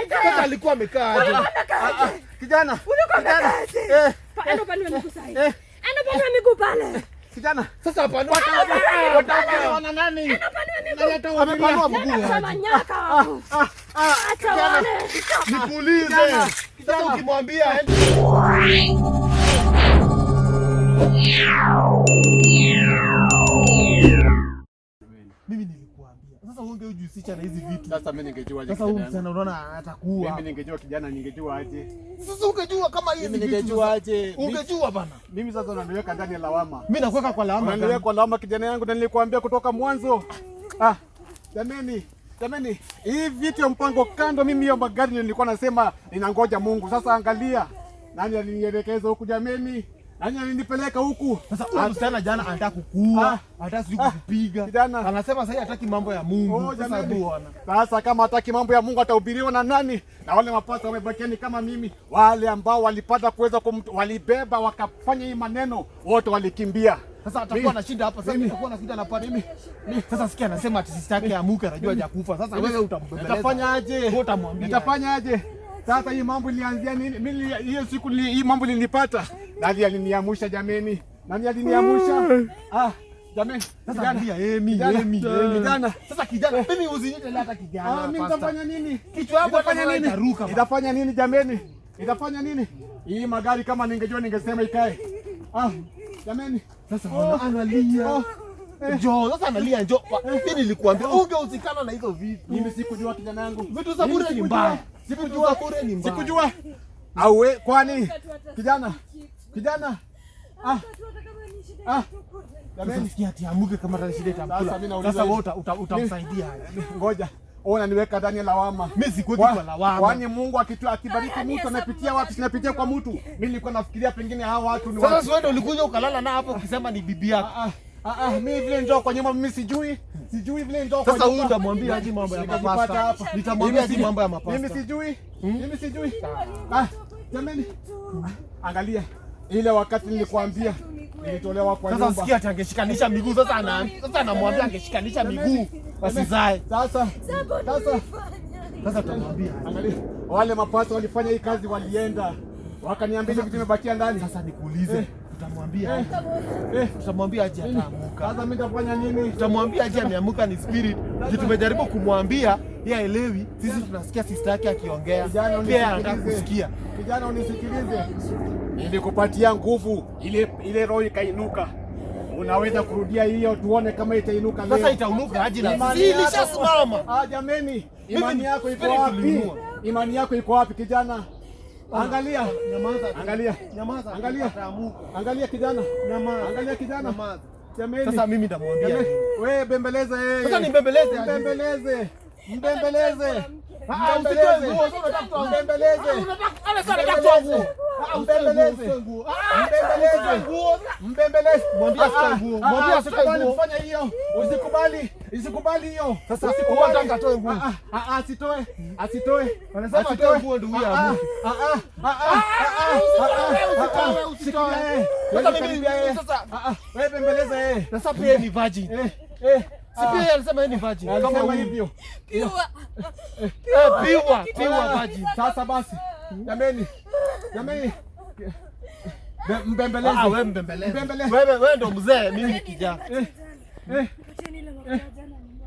Sasa alikuwa amekaa aje? Kijana. Kijana. Enda pale miguu sasa. Enda pale miguu pale. Kijana. Sasa hapa wataona nani? Nani atawapanua mguu? Sasa nyaka. Acha nikuulize. Sasa ukimwambia mimi nilikuambia. Sasa wewe ungejihusisha na hizi vitu. Sasa mimi ningejua aje? Sasa huyu msichana unaona atakuwa. Mimi ningejua kijana, ningejua aje? Sasa ungejua kama hizi vitu. Ningejua aje? Ungejua bana. Mimi sasa unaniweka ndani ya lawama. Mimi nakuweka kwa lawama. Unaniweka kwa lawama kijana yangu, na nilikwambia kutoka mwanzo. Jamani, hii vitu ya mpango kando, mimi hiyo magari nilikuwa nasema ninangoja Mungu. Sasa angalia. Nani alinielekeza huku jamani? Nani alinipeleka huku? Sasa huyu msichana jana anataka kukua, anataka siju kukupiga. Kijana anasema sasa hataki mambo ya Mungu. Sasa bwana. Sasa kama hataki mambo ya Mungu atahubiriwa na nani? Na wale mapasta wamebakiani kama mimi, wale ambao walipata kuweza walibeba wakafanya hii maneno, wote walikimbia. Sasa atakuwa na shida hapa. Sasa atakuwa na shida napata mimi. Sasa sikia anasema ati sitaki amuke, anajua hajakufa. Sasa wewe utambembeleza. Utafanya aje? Wewe utamwambia. Nitafanya aje? Sasa hii mambo ilianzia nini? Mimi hiyo siku hii mambo nilipata. Nani aliniamusha jameni? Nani aliniamusha? Jameni. Sasa anambia Emi. Kijana. Sasa kijana, mimi usiniite hata kijana. Mimi nitafanya nini? Kichwa yako itafanya nini? Itafanya nini jameni? Itafanya nini? Hii magari kama ningejua ningesema ikae. Jameni. Sasa analia. Njoo, sasa analia njoo. Mimi nilikuambia ungeusikana na hizo vitu. Mimi sikujua kijana yangu. Vitu za bure ni mbaya. Sikujua bure ni mbaya. Sikujua. Auwe kwani? Kijana. Jamani sikia ati amuke kama tani shida itamkula. Sasa wewe utamsaidia. Ngoja. Ona niweka ndani ya lawama. Mimi sikuweki kwa lawama. Kwani Mungu akibariki mtu anapitia wapi? Sinapitia kwa mtu. Mimi nilikuwa nafikiria pengine hao watu ni watu. Sasa wewe ulikuja ukalala na hapo ukisema ni bibi yako. Mimi vile njoo kwa nyumba mimi sijui vile njoo kwa. Sasa huyu nitamwambia aje mambo ya mapasta. Nitamwambia aje mambo ya mapasta. Mimi sijui. Jamani. Angalia ile wakati nilikwambia nilitolewa kwa nyumba. Sasa sikia ati angeshikanisha miguu sasa anamwambia angeshikanisha miguu asizae. Sasa tutamwambia. Angalia wale mapasta walifanya hii kazi, walienda wakaniambia vitu vimebakia ndani. Sasa nikuulize tutamwambia tutamwambia aje ataamuka. Sasa mimi nitafanya nini? Tutamwambia aje ameamuka ni spirit. Tumejaribu kumwambia yeye haelewi, sisi tunasikia sister yake akiongea. Pia anataka kusikia. Kijana unisikilize. Nilikupatia nguvu ile roho ikainuka. Unaweza kurudia hiyo tuone kama itainuka leo. Sasa itainuka aje na sisi ilishasimama. Jameni, imani yako iko wapi? Imani yako iko wapi kijana? Angalia, nyamaza. Angalia kijana. Angalia kijana. Jameni. Sasa mimi nitamwambia. Wewe bembeleza yeye. Sasa nimbembeleze. Mbembeleze. Usitoe nguo, sasa unataka mbembeleze. Unataka nguo. Mbembeleze. Mwambie asitoe nguo. Mwambie asitoe nguo. Fanya hiyo. Usikubali hiyo. Sasa usikubali atoe nguo. Asitoe. Anasema atoe nguo ndio huyo amu. Usitoe. Sasa mimi sasa wewe bembeleza yeye. Sasa pia ni virgin. Si pia anasema yeye ni virgin. Kama hivyo. Piwa virgin. Sasa basi. Jameni. Mbembeleze. Wewe mbembeleze. Wewe ndo mzee, mimi ni kijana.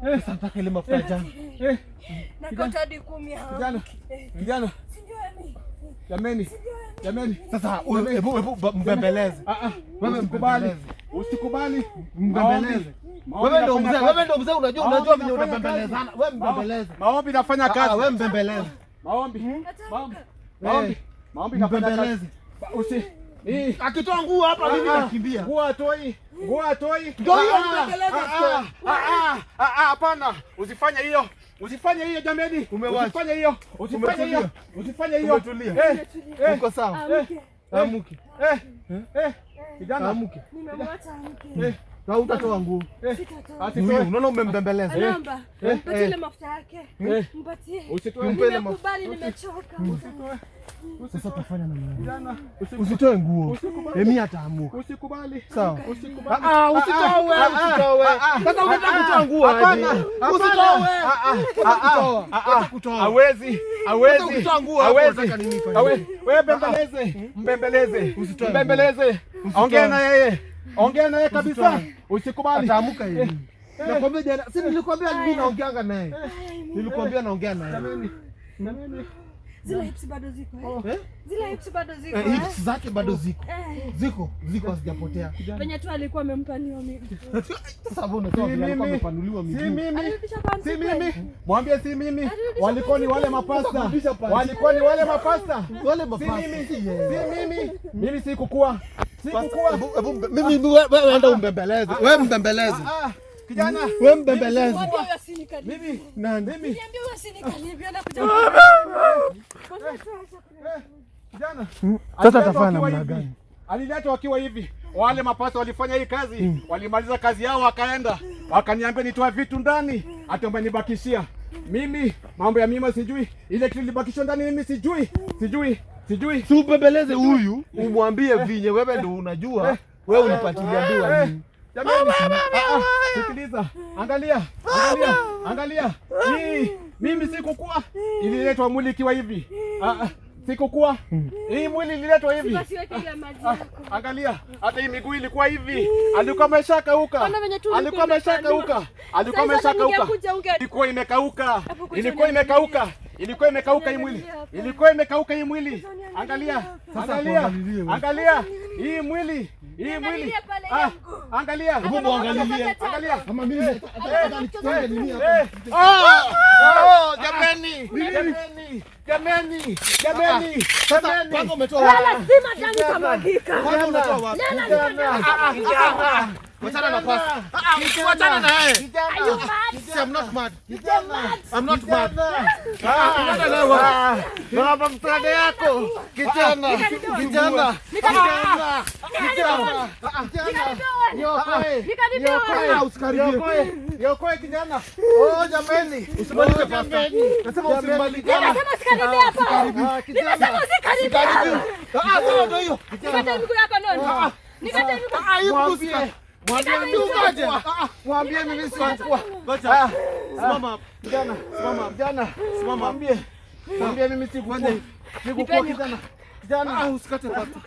Sasa nataka ile mafuta jana. Nakota hadi 10 hapo. Kijana. Jameni. Sasa hebu mbembeleze. Wewe usikubali. Mbembeleze. Wewe ndo mzee, unajua vile unabembelezana. Wewe mbembeleze. Maombi nafanya kazi. Wewe mbembeleze. Maombi nafanya kazi. Akitoa nguo hapa mimi nakimbia. Nguo atoi. Ndio hiyo mbembeleze. Hapana. Usifanye hiyo jameni. Usifanye hiyo. Uko sawa? Amuke. Kijana amuke. Nimemwacha amke. Na utatoa nguo. Asitoe. Unaona umembembeleza. Naomba. Mpatie ile mafuta yake. Mpatie. Usitoe. Nimekubali, nimechoka. Sasa tufanya namna gani? Kijana, Usitoe nguo. Mimi ataamuka. Usikubali. Sawa. Usikubali. Usitoe. Sasa unataka kutoa nguo aje? Usitoe. Acha kutoa. Hawezi. Kutoa nguo hapo unataka nini fanye? Wewe mbembeleze. Mbembeleze. Ongea na yeye. Ongea na yeye kabisa. Usikubali. Ataamuka yeye. Nakwambia jana, si nilikwambia mimi naongeanga naye. Nilikwambia naongea naye. Zile hips bado ziko. Zile hips bado ziko. Hips zake bado ziko. Ziko hazijapotea. Venye tu alikuwa amempa niyo mimi. Sasa mbona tu alikuwa amepanuliwa miguu? Si mimi. Mwambie si mimi. Walikuwa ni wale mapasta. Walikuwa ni wale mapasta. Wale mapasta. Si mimi. Mimi sikukua. Mimi wewe enda umbembeleze. Wewe mbembeleze. Kijana, wewe mbembeleze. Mimi. Nani? Mimi. Niambie usinikaribie na kuja. Kijana. Sasa tafanya namna gani? Aliletwa wakiwa hivi. Wale mapasta walifanya hii kazi, walimaliza kazi yao wakaenda. Wakaniambia nitoa vitu ndani, hata umenibakishia. Mimi mambo ya mimi sijui. Ile kitu libakishwa ndani mimi sijui. Si ubembeleze huyu, umwambie vinye wewe ndio unajua. Wewe unipatilia ndoa nini? Jamani, sikiliza. Angalia. Mimi sikukua. Ililetwa mwili ikiwa hivi. Sikukua. Hii mwili ililetwa hivi. Angalia, hata hii miguu ilikuwa hivi. Alikuwa ameshakauka. Ilikuwa imekauka hii mwili. Angalia. Hii mwili. Angalia. Hebu muangalilie. Kama mimi nataka nikitonge nini hapa? Jamani. Sasa kwanza umetoa wapi? Lazima damu itamwagika. Kwanza umetoa wapi? Wachana na pasta. Wachana na yeye. I'm not mad. Baba mtande yako. Kijana. Niokoe kijana. Oh jamani. Usimalize pasta. Nasema usimalize. Nasema usikaribie hapa. Nimesema usikaribie. Sawa ndio hiyo. Nikate miguu yako nani? Nikate miguu. Mwambie mimi sikukua. Ngoja. Simama. Kijana. Mwambie mimi sikukua. Kijana. Usikate pasta.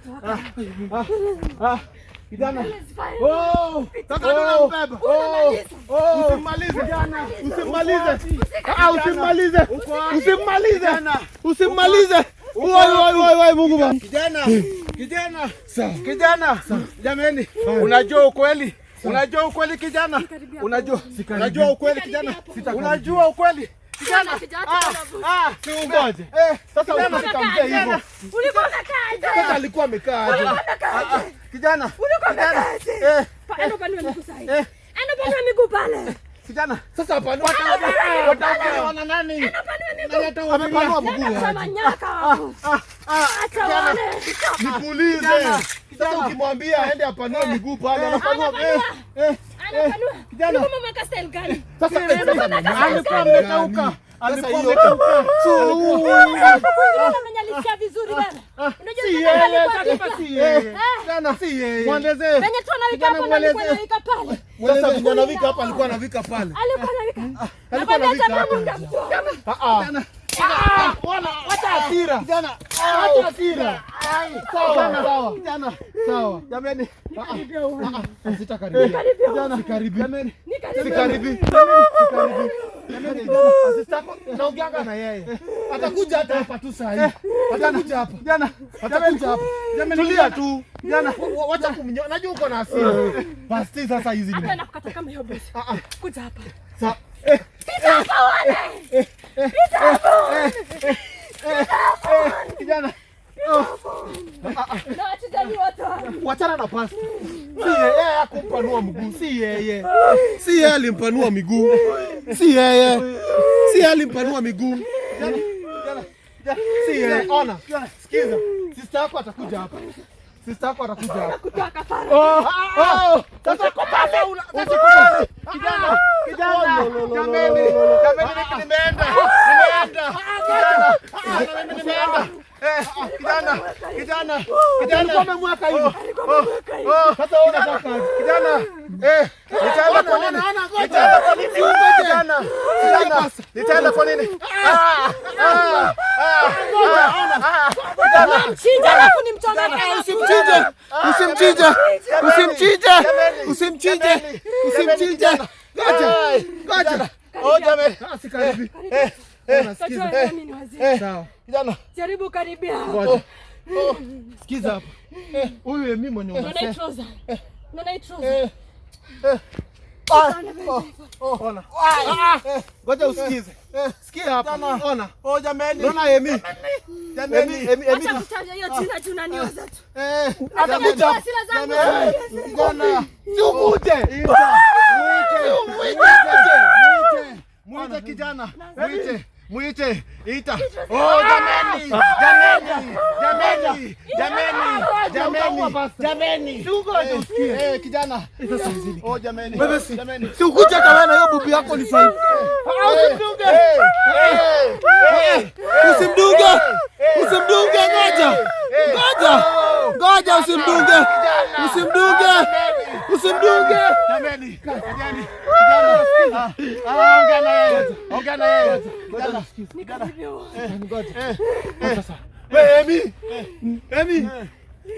Kijana. Sasa ndio unambeba. Usimalize. Wai Mungu bwana. Kijana. Jamani, unajua ukweli kijana? Unajua ukweli kijana? Unajua ukweli? Kijana. Si ungoje. Sasa unataka mzee hivyo. Ulikuwa unakaa. Sasa alikuwa amekaa aje? Kijana. Endo panua miguu sasa. Endo panua miguu pale. Kijana. Sasa hapa wataona nani? amepanua mguu. Kama nyaka. Acha wale. Nipulize. Sasa ukimwambia aende apanue miguu pale anapanua. Kijana. Mama Kastel gani? Sasa alikuwa amekauka. Amenyalisha vizuri bwana. Si yeye. Mwelezee. Venye tu anawika hapo alikuwa anawika pale. Sasa venye anawika hapa alikuwa anawika pale. Alikuwa anawika pale. Wacha hasira. Kijana. Wacha hasira. Sawa. Jamani. Sitakaribia. Sikaribi. Naongeanga na yeye. Atakuja hata hapa tu saa hii. Atakuja hapa. Atakuja hapa. Tulia tu. Wacha kumnyoa. Najua uko na hasira. Basi sasa hizi ni. Hapana kukata kama hiyo bosi. Kuja hapa. Sawa. Kijana. Wachana na pasta. Si yeye akumpanua mguu. Si yeye alimpanua miguu. Si yeye alimpanua miguu. Si yeye. Ona. Sikiza. Sister yako atakuja hapa. Kutoka pale. Sasa kwa pale Usikubali. Kijana. Jamani. Nimeenda. Alikuwa amemweka hivi. Sasa wewe unataka kijana, nitaenda kwa nini? Nitaenda kwa nini? Kijana, nitaenda kwa nini? Mchinje alafu nimchome. Usimchinje. Ngoja. Jamani. Asikaribi. Sawa. Kijana. Jaribu karibia. Ngoja. Sikiza hapa. Huyu Emi mwenye unasema. Unaona trouser. Ona. Ngoja usikize. Sikia hapa. Ona. Jamani. Unaona Emi? Acha kutaja hiyo jina tunaniwaza tu. Atakuja. Kijana. Muite kijana. Muite. Ita. Jamani. Kijana. Jamani. Si ukuje hata wewe na hiyo bubu yako ni sahihi. Usimdunge, ngoja usimdunge. Jamani. Ongea na yeye. Sasa. Wewe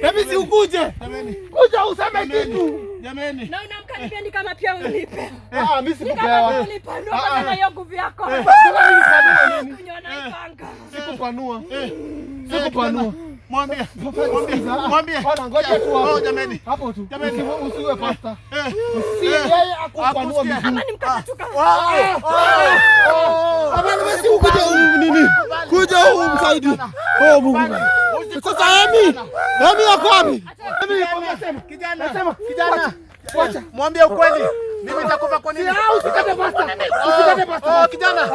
Emi si ukuje. Kuja useme kitu. Jamani. Na unamkaribia ni kama pia unipe. Mimi sikupewa. Unipanua kama hiyo nguvu yako. Sikupanua. Mwambie. Bwana ngoja tu hapo. Jamani. Hapo tu. Jamani. Usiwe pasta. Si yeye akupanua miguu. Ama nimkatatuka. Abana basi ukuje nini? Kuja umsaidie. Mungu. Sasa Emi yako wapi? Kijana. Mwambie ukweli. Mimi nitakufa kwa nini? Usikate pasta. Kijana.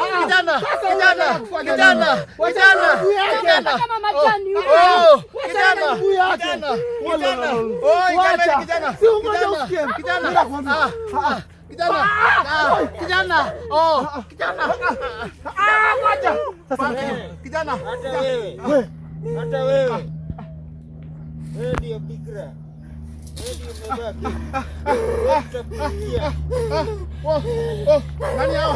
Kama majani. Hata wewe ndio fikra. Nani hao?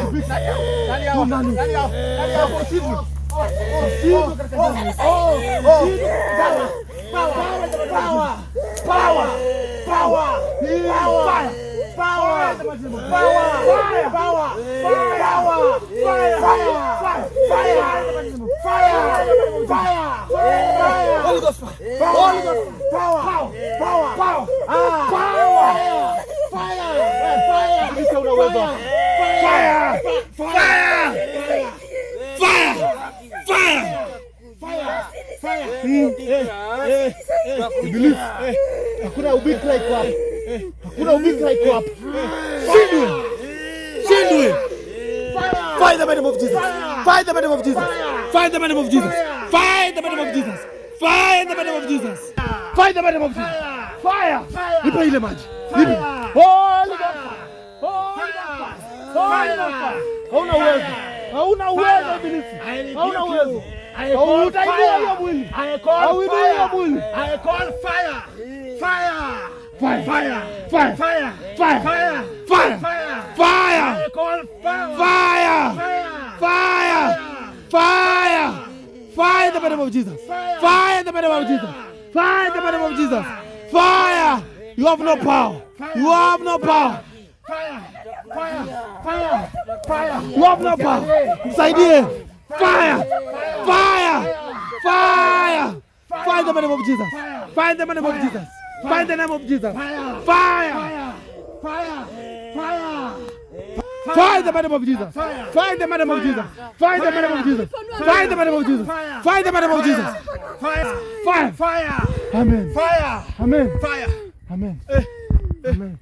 Hakuna ubikra iko hapa. Shindwe. Fight the name of Jesus. Fight the name of Jesus. Fight the name of Jesus. Fight the name of Jesus. Fight the name of Jesus. Fight the name of Jesus. Fire. Nipe ile maji. Nipe. Holy God. Hauna uwezo ibilisi. Hauna uwezo. Utainua hiyo mwili. I call fire. Fire the name of Jesus. Fire the name of Jesus. Fire the name of Jesus. Fire. You have no power. You have no power. You have no power. Msaidie. Fire the name of Jesus. Fire the name of Jesus. Fire the name of Jesus. Fire the name of Jesus. Fire the name of Jesus. Fire the name of Jesus. Fire the name of Jesus. Fire the name of Jesus. Fire. Amen. Amen. Amen. Amen.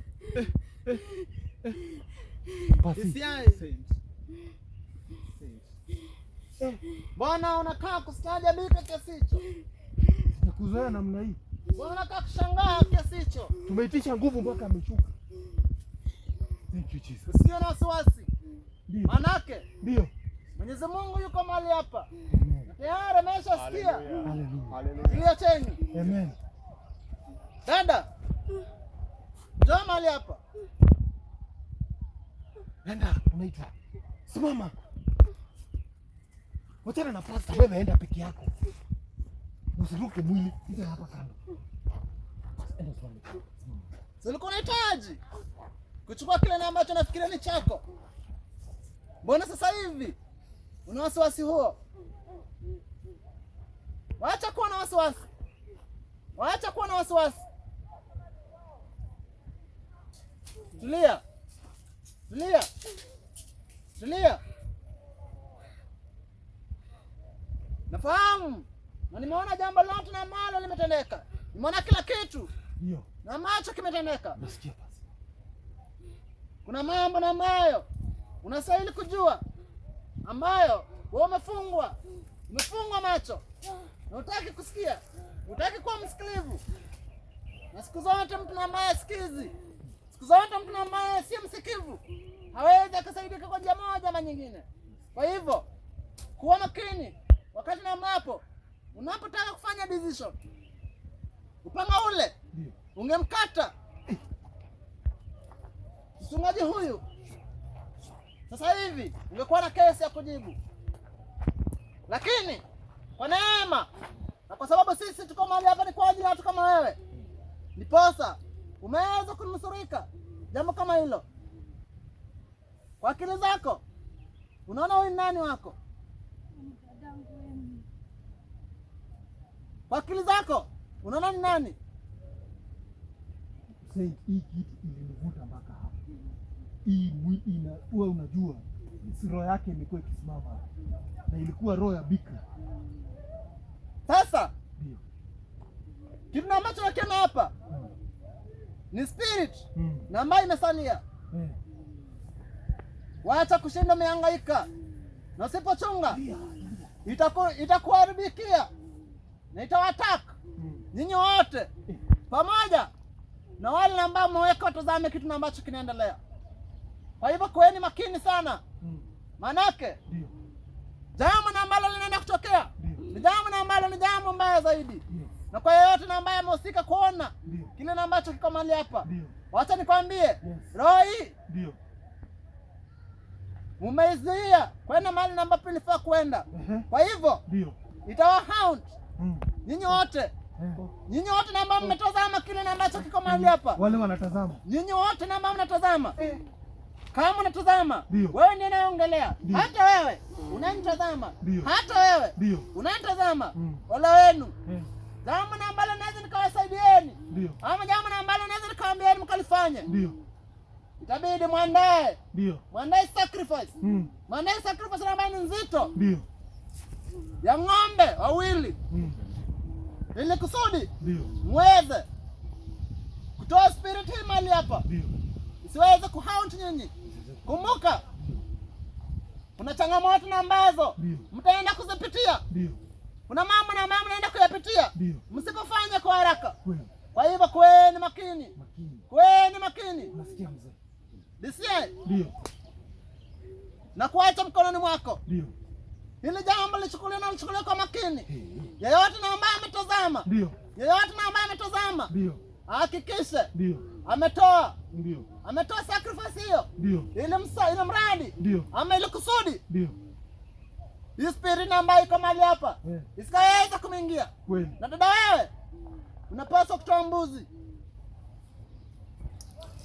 Bwana unakaa kustaja mimi kiasi hicho. Kuzoea namna hii. Bwana unakaa kushangaa kiasi hicho. Tumeitisha nguvu mpaka ameshuka. Thank you Jesus. Usiwe na wasiwasi. Manake ndio Mwenyezi Mungu yuko mahali hapa. Amen. Tayari amesha Unasikia? Haleluya. Tulia chini. Amen. Dada. Njoo mahali hapa. Nenda, unaitwa. Simama. Wachana na pasta, wewe enda peke yako. Usiruke mwili. Ita hapa kando. Enda simama. Ulikuwa unahitaji kuchukua kile ambacho nafikiria ni chako. Mbona sasa hivi una wasiwasi huo? Waacha kuwa na wasiwasi. Waacha kuwa na wasiwasi. Tulia. Tulia. Tulia. Nafahamu. Na nimeona jambo lote na ambalo limetendeka. Nimeona kila kitu. Ndio. Na macho kimetendeka. Nasikia basi. Kuna mambo na ambayo unastahili kujua, ambayo wewe umefungwa macho na hutaki kusikia, hutaki kuwa msikilivu. Na siku zote mtu ambaye sikizi, siku zote mtu ambaye si msikivu hawezi akasaidika kwa jambo moja ama nyingine. Kwa hivyo kuwa makini wakati na ambapo unapotaka kufanya decision. Upanga ule ungemkata mchungaji huyu, sasa hivi ungekuwa na kesi ya kujibu. Lakini kwa neema na kwa sababu sisi tuko mahali hapa ni kwa ajili ya watu kama wewe, ndiposa umeweza kunusurika jambo kama hilo. Kwa akili zako unaona huyu nani wako? Kwa akili zako unaona ni nani? Hii kitu ilinivuta mpaka hapa. Hii wewe unajua roho yake imekuwa ikisimama na ilikuwa roho ya bikira. Sasa ndio kitu ambacho nakema hapa ni spirit na ambayo imesalia. Waacha kushinda umehangaika, na usipochunga itakuharibikia na itawataka nyinyi wote pamoja na wale ambao mmeweka watazame kitu ambacho kinaendelea. Kwa hivyo kuweni makini sana. Manake jambo ambalo linaenda kutokea ni jambo ambalo ni jambo mbaya zaidi. Na kwa yeyote na ambaye amehusika kuona kile ambacho kiko mahali hapa, wacha nikwambie, roho hii umeizuia kwenda mahali ambapo ilifaa kwenda. Kwa hivyo itawahound nyinyi wote. Nyinyi wote na ambao mmetazama kile ambacho kiko mahali hapa. Wale wanatazama. Nyinyi wote na ambao mnatazama. Kama unatazama, wewe ndiye unayeongelea. Hata wewe unanitazama. Hata wewe unanitazama. Wala wenu. Jambo ambalo naweza nikawasaidieni. Ama jambo ambalo naweza nikawaambieni mkalifanye. Itabidi mwandae. Mwandae sacrifice. Mwandae sacrifice ambayo ni nzito. Ya ng'ombe wawili. Ili kusudi mweze kutoa spirit hii mali hapa, isiweze kuhaunt nyinyi. Kumbuka kuna changamoto na ambazo mtaenda kuzipitia. Kuna mambo na mambo mnaenda kuyapitia msipofanya kwa haraka. Kwa hivyo kuweni makini. Kuweni makini. Unasikia mzee? Disiye na kuacha mkononi mwako. Hili jambo lichukuliwe kwa makini. Yeyote na ambaye ametazama, yeyote na ambaye ametazama, hakikisha ametoa sacrifice hiyo, ili mradi ama ili kusudi hii spirit ambayo iko mahali hapa isikaweza kumingia. Na dada, wewe unapaswa kutoa mbuzi.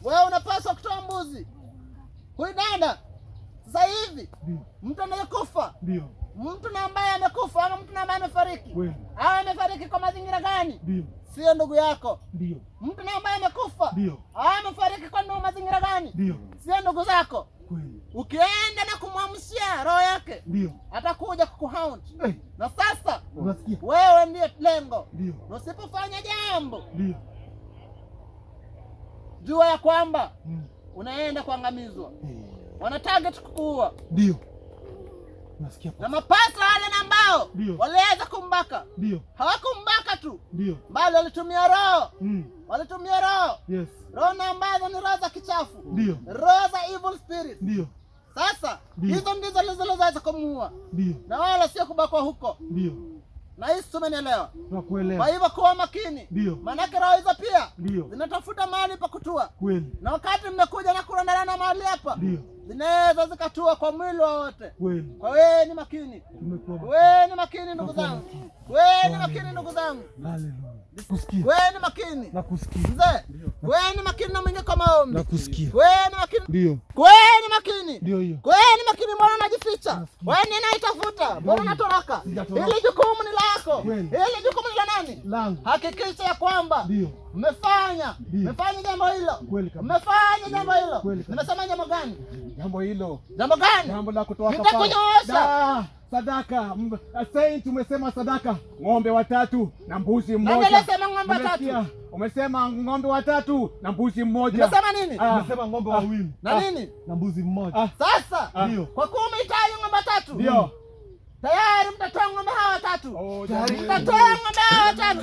Wewe unapaswa kutoa mbuzi. Huyu dada sasa hivi mtu anayekufa, mtu na ambaye amekufa ama mtu na ambaye amefariki, amefariki kwa mazingira gani? Sio ndugu yako. Mtu na ambaye amekufa, amefariki kwa mazingira gani? Sio ndugu zako. Ukienda na kumwamshia roho yake, atakuja kukuhound. Na sasa wewe ndiye lengo. Na usipofanya jambo, jua ya kwamba unaenda kuangamizwa. Wana target kukuua. Na mapasa wale ambao waliweza kumbaka, hawakumbaka tu, bali walitumia roho. Walitumia roho. Roho ambazo ni roho za kichafu, roho za evil spirit. Sasa hizo ndizo zilizoweza kumuua, na wala sio kubakwa huko. Na hisi umenielewa? Nakuelewa. Kwa hivyo kuwa makini. Ndio. Maanake roho hizo pia ndio zinatafuta mahali pa kutua. Kweli. Na wakati mmekuja na kurondarana mahali hapa, ndio zinaweza zikatua kwa mwili wowote. Kweli. Kwa wewe ni makini. Wewe ni makini ndugu zangu. Wewe ni makini ndugu zangu. Haleluya. Nakusikia. Wewe ni makini. Nakusikia. Mzee, wewe ni makini na mwenye kwa maombi. Nakusikia. Wewe ni makini. Ndio. Wewe ni makini. Ndio hiyo. Wewe ni makini, mbona unajificha? Wewe ni unaitafuta, mbona unatoroka? Hili jukumu ni lako. Hili jukumu ni la nani? Langu. Hakikisha ya kwamba ndio mmefanya jambo hilo. Mmefanya jambo hilo. Nimesema jambo gani? Jambo hilo. Jambo gani? Jambo la kutoa kafara. Sadaka. Saint, umesema sadaka. Ng'ombe 3 na mbuzi 1. Nani alisema ng'ombe 3? Umesema ng'ombe 3 na mbuzi 1. Umesema nini? Umesema ng'ombe 2. Na nini? Na mbuzi 1. Sasa ndio. Kwa kuwa umehitaji ng'ombe 3. Ndio. Tayari mtatoa ng'ombe hawa 3. Mtatoa ng'ombe hawa 3.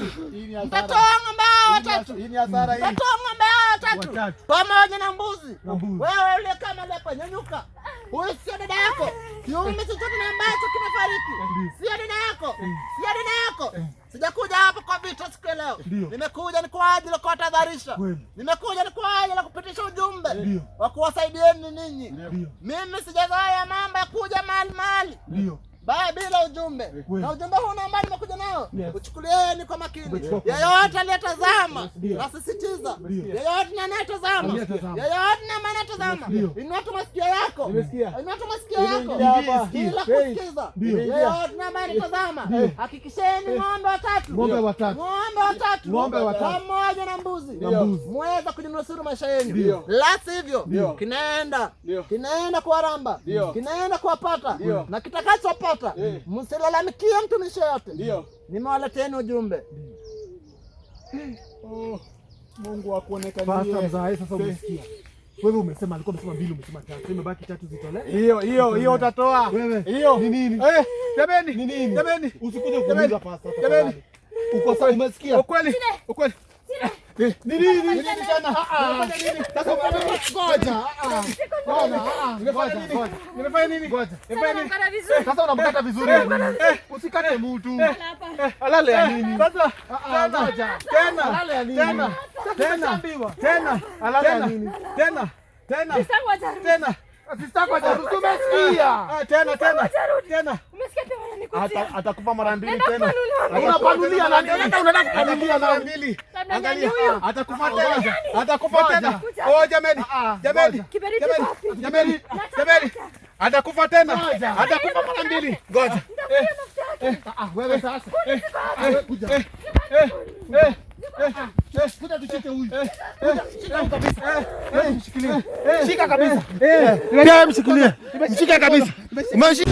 Mtatoa ng'ombe hawa 3. Hii ni hasara hii. Mtatoa ng'ombe hawa 3 pamoja na mbuzi. Wewe ule kama lepa, nyanyuka. Huyu sio dada yako. Kiume chochote na ambacho kimefariki. Sio dada yako. Sio dada yako. Sijakuja hapa kwa vita siku leo. Nimekuja ni kwa ajili ya kuwatahadharisha. Nimekuja ni kwa ajili ya kupitisha ujumbe wa kuwasaidieni ninyi. Mimi sijazoea mambo ya kuja mahali. Bila ujumbe. Na ujumbe huu ambao nimekuja nao, uchukulieni kwa makini. Yeyote aliyetazama, nasisitiza, yeyote anayetazama, yeyote anayetazama, inua tu masikio yako. Inua tu masikio yako. Bila kusikiza. Yeyote anayetazama, hakikisheni ng'ombe 3. Ng'ombe 3 pamoja na mbuzi. Muweza kujinusuru maisha yenu. La sivyo, kinaenda kuwaramba, kinaenda kuwapata, na kitakachopata msilalamikie mtumishi yote. Nimewaleteni ujumbe. Mungu akuonekanie. Sasa umesikia. Wewe umesema alikuwa amesema 2, umesema 3. Imebaki 3 zitolewe. Hiyo utatoa. Hiyo ni nini? Jameni. Ni nini? Jameni. Usikuje kuuliza pasta. Jameni. Uko sawa, umesikia? Ukweli. Ni nini tena? Sasa ngoja. Nimefanya nini? Sasa unamkata vizuri. Usikate mtu. Alale ya nini? Sasa tena. Alale ya nini? Tena. Alale ya nini? Tena. Asistako atarumesikia. Tena. Umesikia pia wananikutia. Atakufa mara 2 tena. Unapanulia nani? Unataka kupanulia mara 2. Angalia. Atakufa tena. Oh jameni. Atakufa tena. Atakufa mara 2. Ngoja. Wewe sasa. Kuja. Kuja tushike huyu. Shika kabisa. Mshikilie. Shika kabisa. Mshikilie. Mshike kabisa. Umeshika.